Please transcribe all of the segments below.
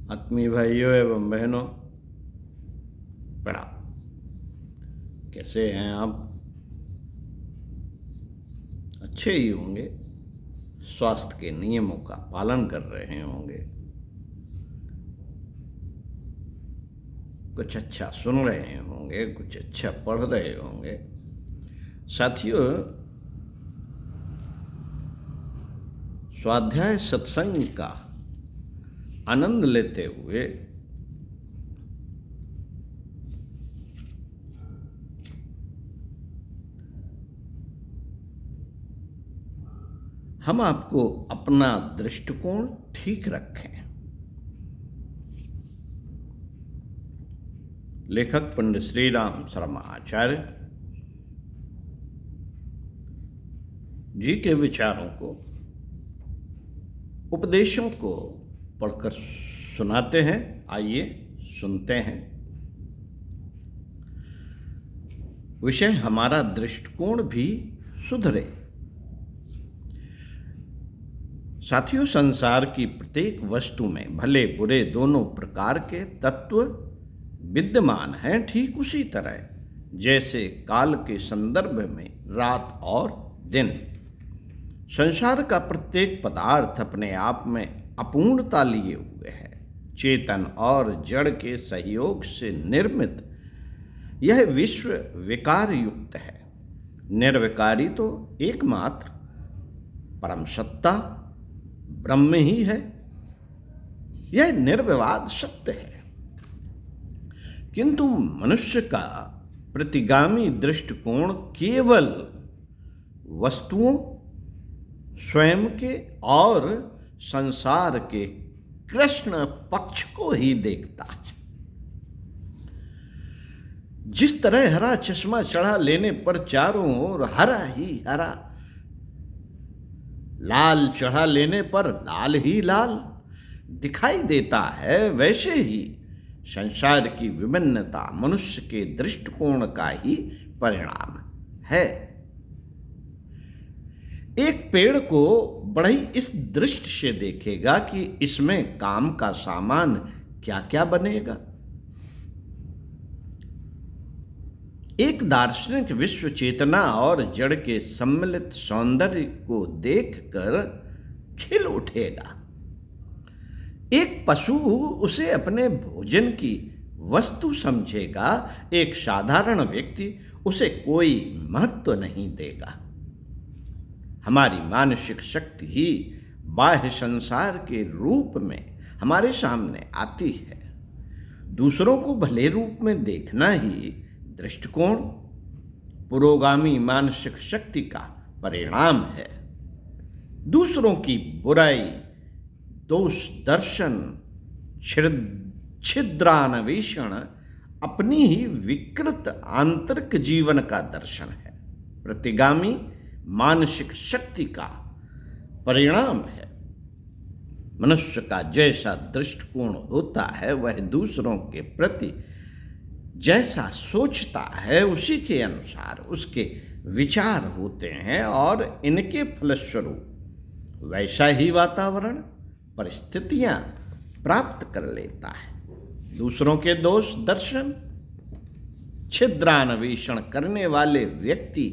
आत्मीय भाइयों एवं बहनों, प्रणाम। कैसे हैं आप? अच्छे ही होंगे, स्वास्थ्य के नियमों का पालन कर रहे होंगे, कुछ अच्छा सुन रहे होंगे, कुछ अच्छा पढ़ रहे होंगे। साथियों, स्वाध्याय सत्संग का आनंद लेते हुए हम आपको अपना दृष्टिकोण ठीक रखें। लेखक पंडित श्री राम शर्मा आचार्य जी के विचारों को, उपदेशों को पढ़कर सुनाते हैं। आइए सुनते हैं। विषय हमारा दृष्टिकोण भी सुधरे। साथियों, संसार की प्रत्येक वस्तु में भले बुरे दोनों प्रकार के तत्व विद्यमान हैं। ठीक उसी तरह जैसे काल के संदर्भ में रात और दिन, संसार का प्रत्येक पदार्थ अपने आप में अपूर्णता लिए हुए है। चेतन और जड़ के सहयोग से निर्मित यह विश्व विकार युक्त है। निर्विकारी तो एकमात्र परम सत्ता ब्रह्म ही है। यह निर्विवाद सत्य है। किंतु मनुष्य का प्रतिगामी दृष्टिकोण केवल वस्तुओं, स्वयं के और संसार के कृष्ण पक्ष को ही देखता है। जिस तरह हरा चश्मा चढ़ा लेने पर चारों ओर हरा ही हरा, लाल चढ़ा लेने पर लाल ही लाल दिखाई देता है, वैसे ही संसार की विभिन्नता मनुष्य के दृष्टिकोण का ही परिणाम है। एक पेड़ को बड़े इस दृष्टि से देखेगा कि इसमें काम का सामान क्या क्या बनेगा। एक दार्शनिक विश्व चेतना और जड़ के सम्मिलित सौंदर्य को देखकर खिल उठेगा। एक पशु उसे अपने भोजन की वस्तु समझेगा। एक साधारण व्यक्ति उसे कोई महत्व नहीं देगा। हमारी मानसिक शक्ति ही बाह्य संसार के रूप में हमारे सामने आती है। दूसरों को भले रूप में देखना ही दृष्टिकोण पुरोगामी मानसिक शक्ति का परिणाम है। दूसरों की बुराई, दोष दर्शन, छिद्रान्वेषण अपनी ही विकृत आंतरिक जीवन का दर्शन है। प्रतिगामी मानसिक शक्ति का परिणाम है। मनुष्य का जैसा दृष्टिकोण होता है, वह दूसरों के प्रति जैसा सोचता है, उसी के अनुसार उसके विचार होते हैं और इनके फलस्वरूप वैसा ही वातावरण, परिस्थितियां प्राप्त कर लेता है। दूसरों के दोष दर्शन, छिद्रान्वेषण करने वाले व्यक्ति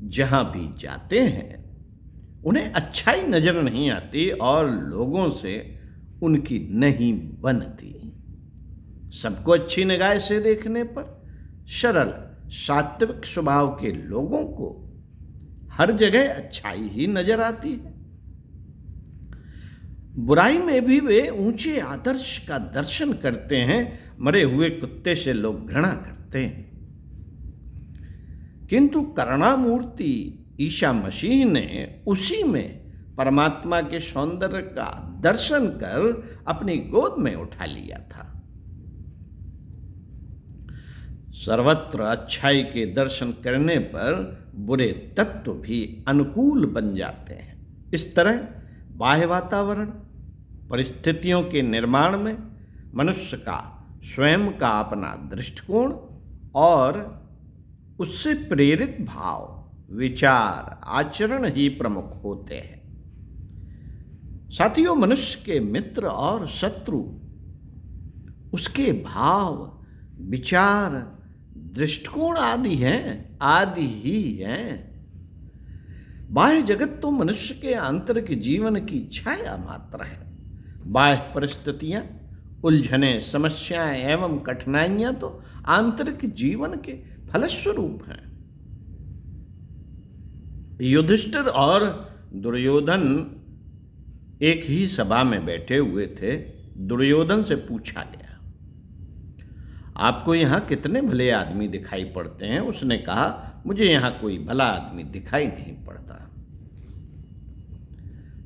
जहां भी जाते हैं, उन्हें अच्छाई नजर नहीं आती और लोगों से उनकी नहीं बनती। सबको अच्छी निगाह से देखने पर सरल सात्विक स्वभाव के लोगों को हर जगह अच्छाई ही नजर आती है। बुराई में भी वे ऊंचे आदर्श का दर्शन करते हैं। मरे हुए कुत्ते से लोग घृणा करते हैं, किंतु करुणामूर्ति ईसा मसीह ने उसी में परमात्मा के सौंदर्य का दर्शन कर अपनी गोद में उठा लिया था। सर्वत्र अच्छाई के दर्शन करने पर बुरे तत्व भी अनुकूल बन जाते हैं। इस तरह बाह्य वातावरण, परिस्थितियों के निर्माण में मनुष्य का स्वयं का अपना दृष्टिकोण और उससे प्रेरित भाव, विचार, आचरण ही प्रमुख होते हैं। साथियों, मनुष्य के मित्र और शत्रु उसके भाव, विचार, दृष्टिकोण आदि ही हैं। बाह्य जगत तो मनुष्य के आंतरिक जीवन की छाया मात्र है। बाह्य परिस्थितियां, उलझने, समस्याएं एवं कठिनाइयां तो आंतरिक जीवन के फलस्वरूप हैं। युधिष्ठिर और दुर्योधन एक ही सभा में बैठे हुए थे। दुर्योधन से पूछा गया, आपको यहाँ कितने भले आदमी दिखाई पड़ते हैं? उसने कहा, मुझे यहाँ कोई भला आदमी दिखाई नहीं पड़ता।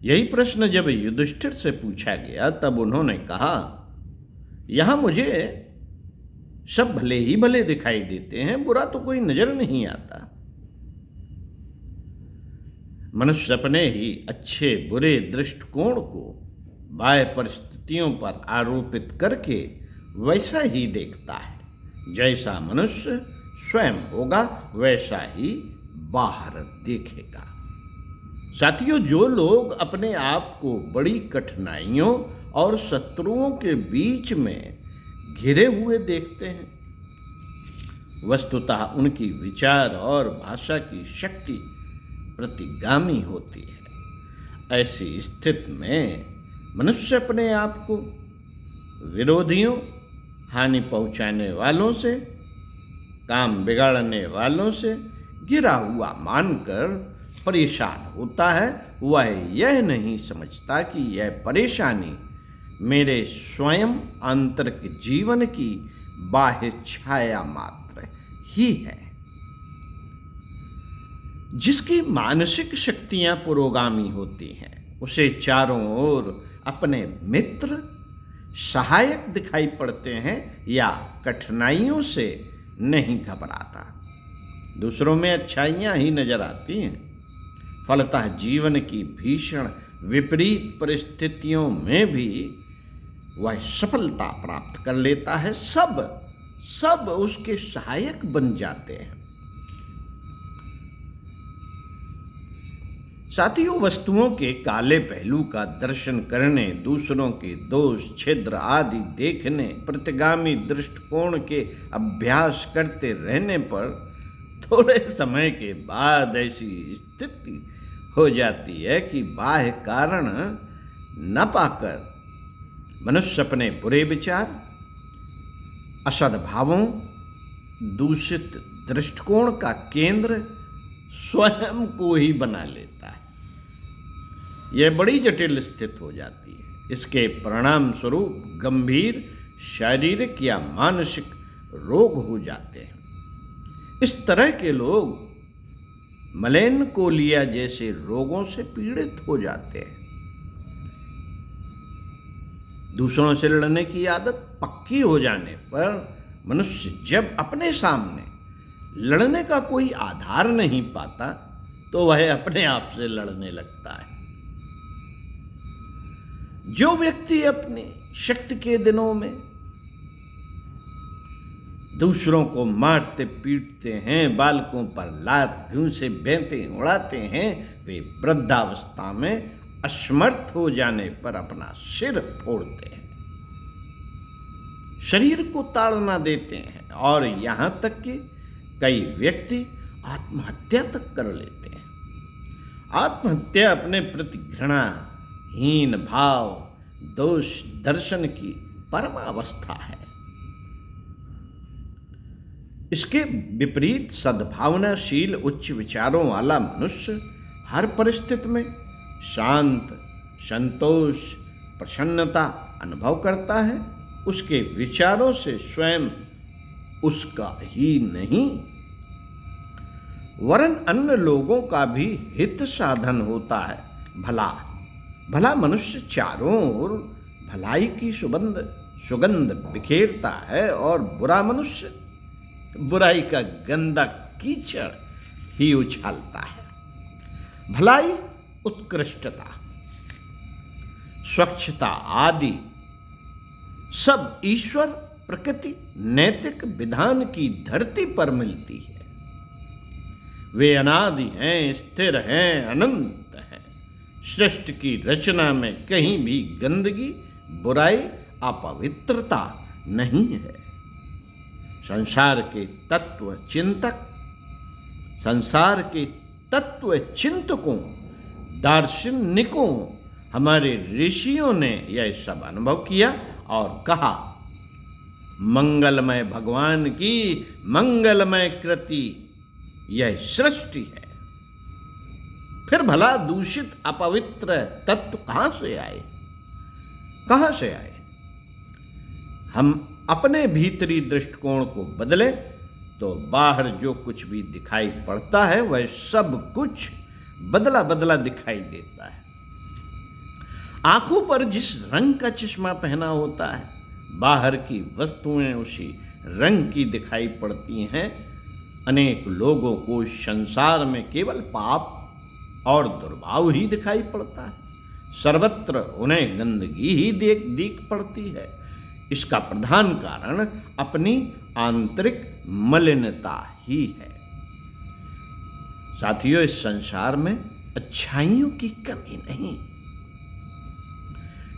यही प्रश्न जब युधिष्ठिर से पूछा गया तब उन्होंने कहा, यहाँ मुझे सब भले ही भले दिखाई देते हैं, बुरा तो कोई नजर नहीं आता। मनुष्य अपने ही अच्छे बुरे दृष्टिकोण को बाह्य परिस्थितियों पर आरोपित करके वैसा ही देखता है। जैसा मनुष्य स्वयं होगा वैसा ही बाहर देखेगा। साथियों, जो लोग अपने आप को बड़ी कठिनाइयों और शत्रुओं के बीच में घिरे हुए देखते हैं, वस्तुतः उनकी विचार और भाषा की शक्ति प्रतिगामी होती है। ऐसी स्थिति में मनुष्य अपने आप को विरोधियों, हानि पहुंचाने वालों से, काम बिगाड़ने वालों से घिरा हुआ मानकर परेशान होता है। वह यह नहीं समझता कि यह परेशानी मेरे स्वयं आंतरिक जीवन की बाह्य छाया मात्र ही है। जिसकी मानसिक शक्तियां पुरोगामी होती हैं, उसे चारों ओर अपने मित्र, सहायक दिखाई पड़ते हैं या कठिनाइयों से नहीं घबराता। दूसरों में अच्छाइयां ही नजर आती हैं। फलतः जीवन की भीषण विपरीत परिस्थितियों में भी वह सफलता प्राप्त कर लेता है। सब उसके सहायक बन जाते हैं। साथियों, वस्तुओं के काले पहलू का दर्शन करने, दूसरों के दोष, छिद्र आदि देखने, प्रतिगामी दृष्टिकोण के अभ्यास करते रहने पर थोड़े समय के बाद ऐसी स्थिति हो जाती है कि बाह्य कारण न पाकर मनुष्य अपने बुरे विचार, असद्भावों, दूषित दृष्टिकोण का केंद्र स्वयं को ही बना लेता है। यह बड़ी जटिल स्थिति हो जाती है। इसके परिणाम स्वरूप गंभीर शारीरिक या मानसिक रोग हो जाते हैं। इस तरह के लोग मेलेनकोलिया जैसे रोगों से पीड़ित हो जाते हैं। दूसरों से लड़ने की आदत पक्की हो जाने पर मनुष्य जब अपने सामने लड़ने का कोई आधार नहीं पाता तो वह अपने आप से लड़ने लगता है। जो व्यक्ति अपनी शक्ति के दिनों में दूसरों को मारते पीटते हैं, बालकों पर लात घूंसे बेंते उड़ाते हैं, वे वृद्धावस्था में असमर्थ हो जाने पर अपना सिर फोड़ते हैं, शरीर को ताड़ना देते हैं और यहां तक कि कई व्यक्ति आत्महत्या तक कर लेते हैं। आत्महत्या अपने प्रति घृणा, हीन भाव, दोष दर्शन की परमावस्था है। इसके विपरीत सद्भावनाशील उच्च विचारों वाला मनुष्य हर परिस्थिति में शांत, संतोष, प्रसन्नता अनुभव करता है। उसके विचारों से स्वयं उसका ही नहीं वरन अन्य लोगों का भी हित साधन होता है। भला मनुष्य चारों ओर भलाई की सुगंध बिखेरता है और बुरा मनुष्य बुराई का गंदा कीचड़ ही उछालता है। भलाई, उत्कृष्टता, स्वच्छता आदि सब ईश्वर, प्रकृति, नैतिक विधान की धरती पर मिलती है। वे अनादि हैं, स्थिर हैं, अनंत हैं। सृष्टि की रचना में कहीं भी गंदगी, बुराई, अपवित्रता नहीं है। संसार के तत्व चिंतक, संसार के तत्व चिंतकों, दार्शनिकों, हमारे ऋषियों ने यह सब अनुभव किया और कहा, मंगलमय भगवान की मंगलमय कृति यह सृष्टि है। फिर भला दूषित अपवित्र तत्व कहां से आए? कहां से आए? हम अपने भीतरी दृष्टिकोण को बदलें तो बाहर जो कुछ भी दिखाई पड़ता है वह सब कुछ बदला बदला दिखाई देता है। आंखों पर जिस रंग का चश्मा पहना होता है, बाहर की वस्तुएं उसी रंग की दिखाई पड़ती हैं। अनेक लोगों को संसार में केवल पाप और दुर्भाव ही दिखाई पड़ता है। सर्वत्र उन्हें गंदगी ही दिख पड़ती है। इसका प्रधान कारण अपनी आंतरिक मलिनता ही है। साथियों, इस संसार में अच्छाइयों की कमी नहीं।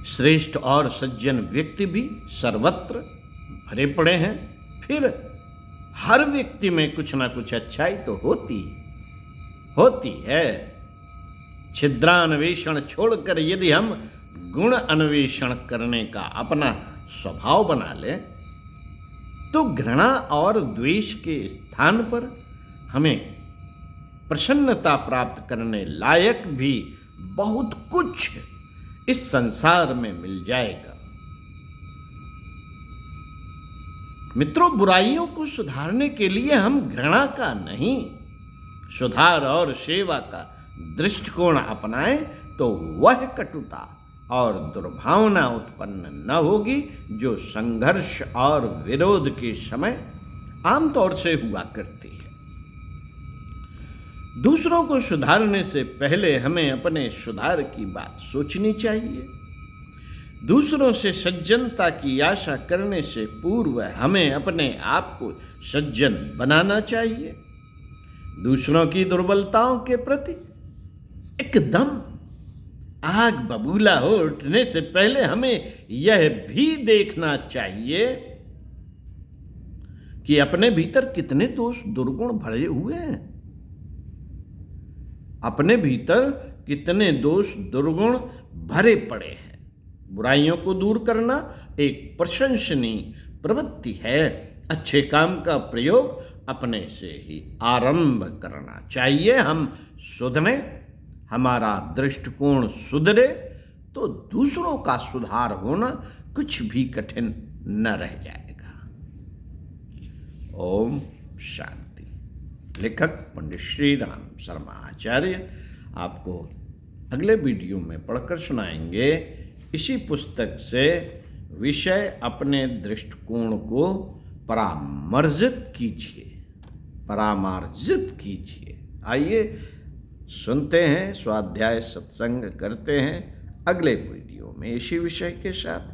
श्रेष्ठ और सज्जन व्यक्ति भी सर्वत्र भरे पड़े हैं। फिर हर व्यक्ति में कुछ ना कुछ अच्छाई तो होती है। छिद्रान्वेषण छोड़कर यदि हम गुण अन्वेषण करने का अपना स्वभाव बना ले तो घृणा और द्वेष के स्थान पर हमें प्रसन्नता प्राप्त करने लायक भी बहुत कुछ इस संसार में मिल जाएगा। मित्रों, बुराइयों को सुधारने के लिए हम घृणा का नहीं, सुधार और सेवा का दृष्टिकोण अपनाएं तो वह कटुता और दुर्भावना उत्पन्न न होगी जो संघर्ष और विरोध के समय आमतौर से हुआ करती है। दूसरों को सुधारने से पहले हमें अपने सुधार की बात सोचनी चाहिए। दूसरों से सज्जनता की आशा करने से पूर्व हमें अपने आप को सज्जन बनाना चाहिए। दूसरों की दुर्बलताओं के प्रति एकदम आग बबूला हो उठने से पहले हमें यह भी देखना चाहिए कि अपने भीतर कितने दोष दुर्गुण भरे हुए हैं। अपने भीतर कितने दोष दुर्गुण भरे पड़े हैं। बुराइयों को दूर करना एक प्रशंसनीय प्रवृत्ति है। अच्छे काम का प्रयोग अपने से ही आरंभ करना चाहिए। हम सुधरे, हमारा दृष्टिकोण सुधरे तो दूसरों का सुधार होना कुछ भी कठिन न रह जाएगा। ओम शांति। लेखक पंडित श्री राम शर्मा आचार्य आपको अगले वीडियो में पढ़कर सुनाएंगे इसी पुस्तक से विषय अपने दृष्टिकोण को परामार्जित कीजिए। आइए सुनते हैं, स्वाध्याय सत्संग करते हैं अगले वीडियो में इसी विषय के साथ।